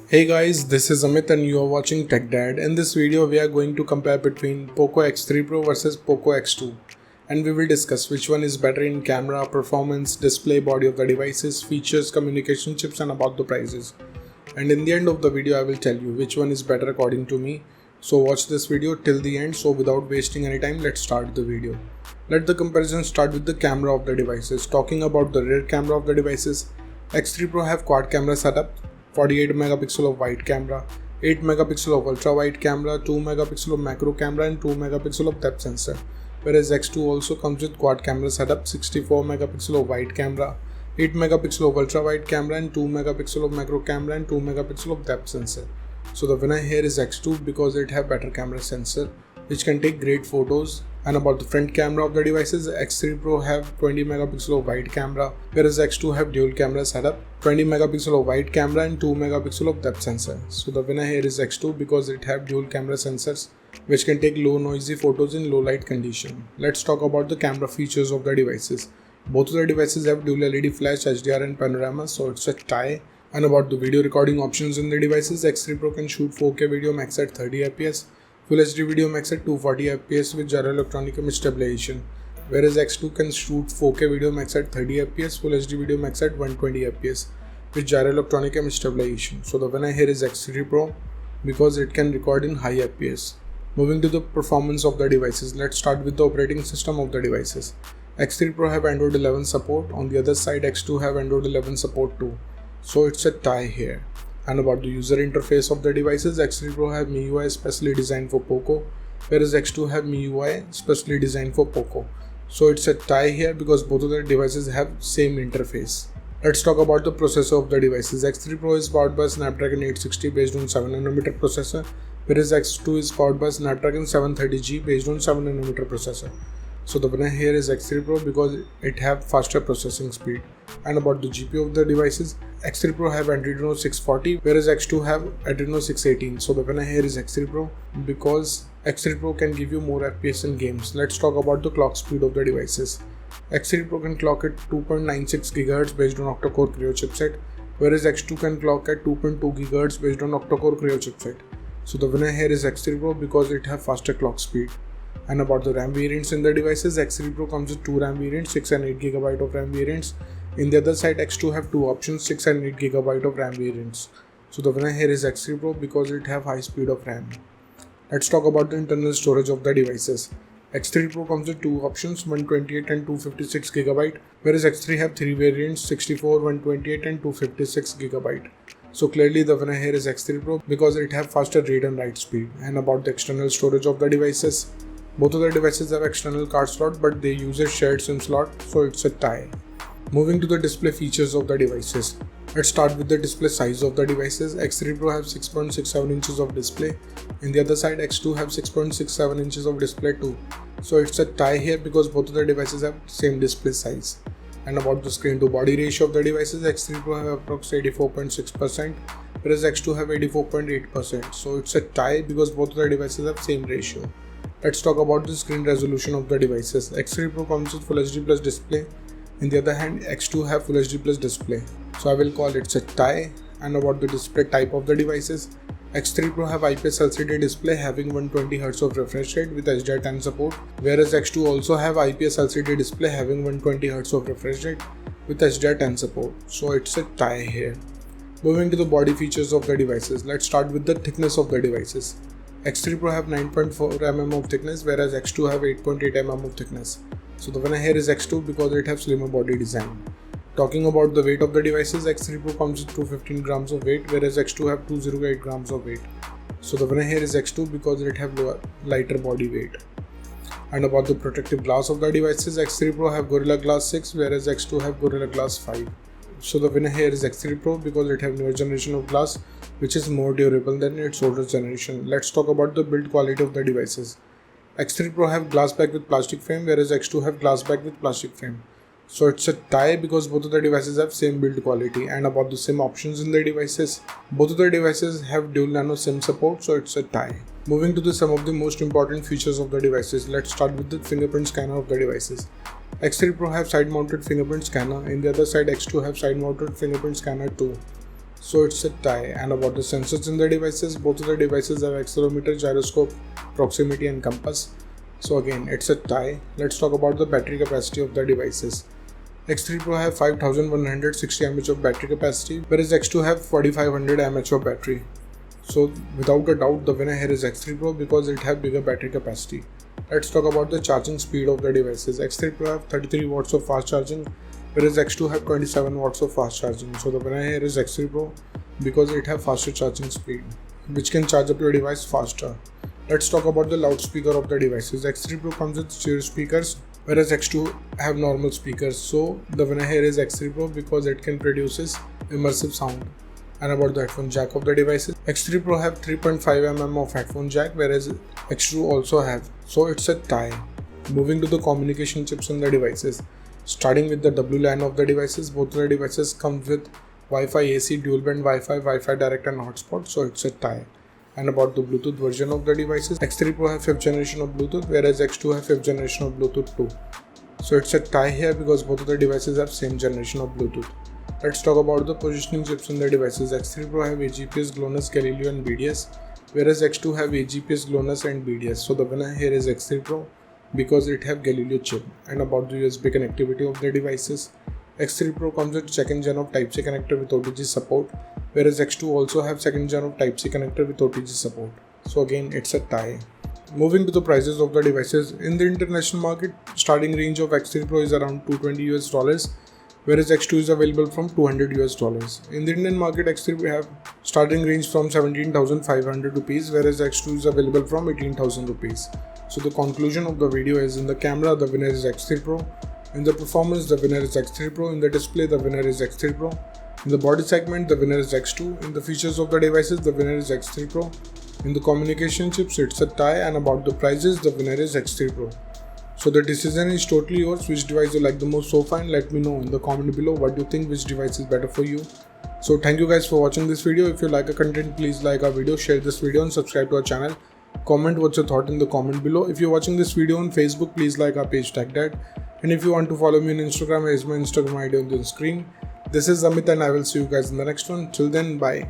Hey guys, this is Amit and you are watching Tech Dad. In this video, we are going to compare between Poco X3 Pro versus Poco X2, and we will discuss which one is better in camera, performance, display, body of the devices, features, communication chips, and about the prices. And in the end of the video, I will tell you which one is better according to me. So watch this video till the end. So without wasting any time, let's start the video. Let the comparison start with the camera of the devices. Talking about the rear camera of the devices, X3 Pro have quad camera setup. 48 megapixel of wide camera, 8 megapixel of ultra wide camera, 2 megapixel of macro camera and 2 megapixel of depth sensor. Whereas X2 also comes with quad camera setup, 64 megapixel of wide camera, 8 megapixel of ultra wide camera and 2 megapixel of macro camera and 2 megapixel of depth sensor. So the winner here is X2 because it have better camera sensor which can take great photos. And about the front camera of the devices, X3 Pro have 20 megapixel of wide camera, whereas X2 have dual camera setup, 20 megapixel of wide camera and 2 megapixel of depth sensor. So the winner here is X2 because it have dual camera sensors which can take low noisy photos in low light condition. Let's talk about the camera features of the devices. Both of the devices have dual LED flash, HDR and panorama, so it's a tie. And about the video recording options in the devices, X3 Pro can shoot 4K video max at 30 fps, Full HD video max at 240 fps with gyro electronic image stabilization, whereas X2 can shoot 4K video max at 30 fps, Full HD video max at 120 fps with gyro electronic image stabilization. So the winner here is X3 Pro because it can record in high fps. Moving to the performance of the devices, let's start with the operating system of the devices. X3 Pro have Android 11 support, on the other side X2 have Android 11 support too. So it's a tie here. And about the user interface of the devices, X3 Pro have MIUI specially designed for Poco, whereas X2 have MIUI specially designed for Poco. So it's a tie here because both of the devices have same interface. Let's talk about the processor of the devices. X3 Pro is powered by Snapdragon 860 based on 7nm processor, whereas X2 is powered by Snapdragon 730G based on 7nm processor. So the winner here is X3 Pro because it have faster processing speed. And about the GPU of the devices, X3 Pro have Adreno 640 whereas X2 have Adreno 618. So the winner here is X3 Pro because X3 Pro can give you more FPS in games. Let's talk about the clock speed of the devices. X3 Pro can clock at 2.96 GHz based on octa-core Creo chipset, whereas X2 can clock at 2.2 GHz based on octa-core Creo chipset. So the winner here is X3 Pro because it have faster clock speed. And about the RAM variants in the devices, X3 Pro comes with 2 RAM variants, 6 and 8 GB of RAM variants. In the other side, X2 have 2 options, 6 and 8 GB of RAM variants. So the winner here is X3 Pro because it have high speed of RAM. Let's talk about the internal storage of the devices. X3 Pro comes with 2 options, 128 and 256 GB, whereas X3 have 3 variants, 64, 128 and 256 GB. So clearly the winner here is X3 Pro because it have faster read and write speed. And about the external storage of the devices, both of the devices have external card slot but they use a shared SIM slot, so it's a tie. Moving to the display features of the devices. Let's start with the display size of the devices. X3 Pro have 6.67 inches of display. In the other side, X2 have 6.67 inches of display too. So it's a tie here because both of the devices have same display size. And about the screen to body ratio of the devices, X3 Pro have approximately 84.6%, whereas X2 have 84.8%. So it's a tie because both of the devices have same ratio. Let's talk about the screen resolution of the devices. X3 Pro comes with Full HD Plus display. In the other hand, X2 have Full HD Plus display. So I will call it a tie. And about the display type of the devices, X3 Pro have IPS LCD display having 120Hz of refresh rate with HDR10 support, whereas X2 also have IPS LCD display having 120Hz of refresh rate with HDR10 support. So it's a tie here. Moving to the body features of the devices, let's start with the thickness of the devices. X3 Pro have 9.4 mm of thickness whereas X2 have 8.8 mm of thickness. So the winner here is X2 because it have slimmer body design. Talking about the weight of the devices, X3 Pro comes with 215 grams of weight whereas X2 have 208 grams of weight. So the winner here is X2 because it have lighter body weight. And about the protective glass of the devices, X3 Pro have Gorilla Glass 6 whereas X2 have Gorilla Glass 5. So the winner here is X3 Pro because it have newer generation of glass which is more durable than its older generation. Let's talk about the build quality of the devices. X3 Pro have glass back with plastic frame whereas X2 have glass back with plastic frame. So it's a tie because both of the devices have same build quality. And about the SIM options in the devices, both of the devices have dual nano SIM support, so it's a tie. Moving to some of the most important features of the devices, let's start with the fingerprint scanner of the devices. X3 Pro have side mounted fingerprint scanner, in the other side X2 have side mounted fingerprint scanner too. so it's a tie. And about the sensors in the devices, both of the devices have accelerometer, gyroscope, proximity and compass. So again, it's a tie. Let's talk about the battery capacity of the devices. X3 Pro have 5160 mAh of battery capacity, whereas X2 have 4500 mAh of battery. So without a doubt, the winner here is X3 Pro because it have bigger battery capacity. Let's talk about the charging speed of the devices. X3 Pro have 33 watts of fast charging, whereas X2 have 27 watts of fast charging. So the winner here is X3 Pro because it have faster charging speed, which can charge up your device faster. Let's talk about the loudspeaker of the devices. X3 Pro comes with stereo speakers, whereas X2 have normal speakers. So the winner here is X3 Pro because it can produces immersive sound. And about the headphone jack of the devices, X3 Pro have 3.5mm of headphone jack, whereas X2 also have. So it's a tie. Moving to the communication chips in the devices. Starting with the WLAN of the devices, both of the devices come with Wi-Fi AC, dual band Wi-Fi, Wi-Fi direct and hotspot, so it's a tie. And about the Bluetooth version of the devices, X3 Pro have 5th generation of Bluetooth, whereas X2 have 5th generation of Bluetooth 2. So it's a tie here because both of the devices have same generation of Bluetooth. Let's talk about the positioning chips in the devices. X3 Pro have AGPS, GLONASS, Galileo and BDS, whereas X2 have AGPS, GLONASS and BDS. So the winner here is X3 Pro because it have Galileo chip. And about the USB connectivity of the devices, X3 Pro comes with 2nd gen of Type-C connector with OTG support, whereas X2 also have 2nd gen of Type-C connector with OTG support. So again, it's a tie. Moving to the prices of the devices. In the international market, starting range of X3 Pro is around $220, whereas X2 is available from $200. In the Indian market, X3 we have starting range from 17,500 rupees, whereas X2 is available from 18,000 rupees. So the conclusion of the video is, in the camera, the winner is X3 Pro. In the performance, the winner is X3 Pro. In the display, the winner is X3 Pro. In the body segment, the winner is X2. In the features of the devices, the winner is X3 Pro. In the communication chips, it's a tie. And about the prices, the winner is X3 Pro. So the decision is totally yours. Which device you like the most so far, and let me know in the comment below what do you think, which device is better for you. So thank you guys for watching this video. If you like our content, please like our video, share this video and subscribe to our channel. Comment what's your thought in the comment below. If you're watching this video on Facebook, please like our page TechDad. And if you want to follow me on Instagram, here's my Instagram ID on the screen. This is Amit and I will see you guys in the next one. Till then, bye.